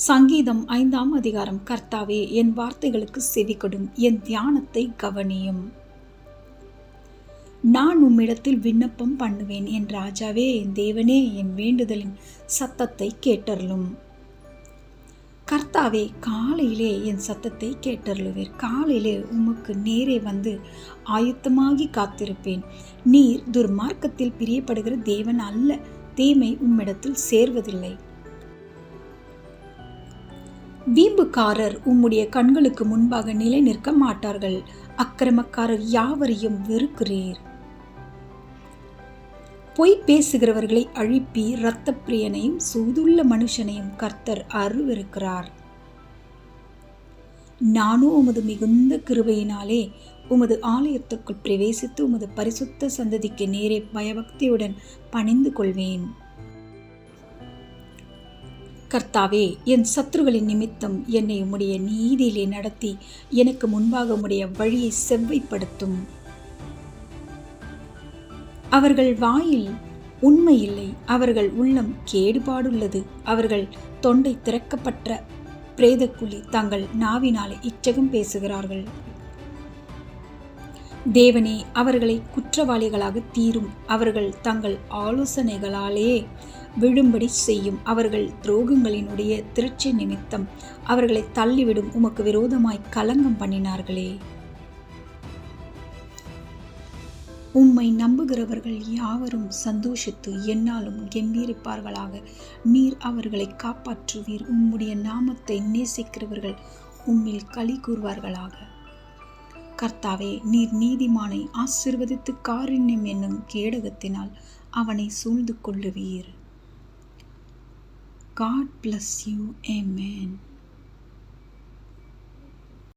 சங்கீதம் 5ஆம் அதிகாரம். கர்த்தாவே, என் வார்த்தைகளுக்கு செவிகொடும், என் தியானத்தை கவனியும். நான் உம்மிடத்தில் விண்ணப்பம் பண்ணுவேன். என் ராஜாவே, என் தேவனே, என் வேண்டுதலின் சத்தத்தை கேட்டருளும். கர்த்தாவே, காலையிலே என் சத்தத்தை கேட்டருளுவீர். காலையிலே உமக்கு நேரே வந்து ஆயத்தமாகி காத்திருப்பேன். நீர் துர்மார்க்கத்தில் பிரியப்படுகிற தேவன் அல்ல. தீமை உம்மிடத்தில் சேர்வதில்லை. வீம்புக்காரர் உம்முடைய கண்களுக்கு முன்பாக நிலை நிற்க மாட்டார்கள். அக்கிரமக்காரர் யாவரையும் வெறுக்கிறீர். பொய் பேசுகிறவர்களை அழிப்பி, இரத்த பிரியனையும் சூதுள்ள மனுஷனையும் கர்த்தர் அருவருக்கிறார். நானோ உமது மிகுந்த கிருபையினாலே உமது ஆலயத்திற்குள் பிரவேசித்து உமது பரிசுத்த சந்ததிக்கு நேரே பயபக்தியுடன் பணிந்து கொள்வேன். கர்த்தாவே, என் சத்துருகளின் நிமித்தம் என்னை உம்முடைய நீதியிலே நடத்தி எனக்கு முன்பாக உம்முடைய வழியை செவ்வைப்படுத்தும். அவர்கள் வாயில் உண்மை இல்லை, அவர்கள் உள்ளம் கேடுபாடுள்ளது. அவர்கள் தொண்டை திறக்கப்பட்ட பிரேதக்குழி, தங்கள் நாவினாலே இச்சகம் பேசுகிறார்கள். தேவனே, அவர்களை குற்றவாளிகளாக தீரும். அவர்கள் தங்கள் ஆலோசனைகளாலே விழும்படி செய்யும். அவர்கள் துரோகங்களினுடைய திரட்சி நிமித்தம் அவர்களை தள்ளிவிடும். உமக்கு விரோதமாய் கலங்கம் பண்ணினார்களே. உம்மை நம்புகிறவர்கள் யாவரும் சந்தோஷித்து என்னாலும் கெம்பீரிப்பார்களாக. நீர் அவர்களை காப்பாற்றுவீர். உம்முடைய நாமத்தை நேசிக்கிறவர்கள் உம்மில் களி கூறுவார்களாக. கர்த்தாவே, நீர் நீதிமானை ஆசீர்வதித்து காருண்யம் என்னும் கேடகத்தினால் அவனை சூழ்ந்து கொள்ளுவீர். God bless you. Amen.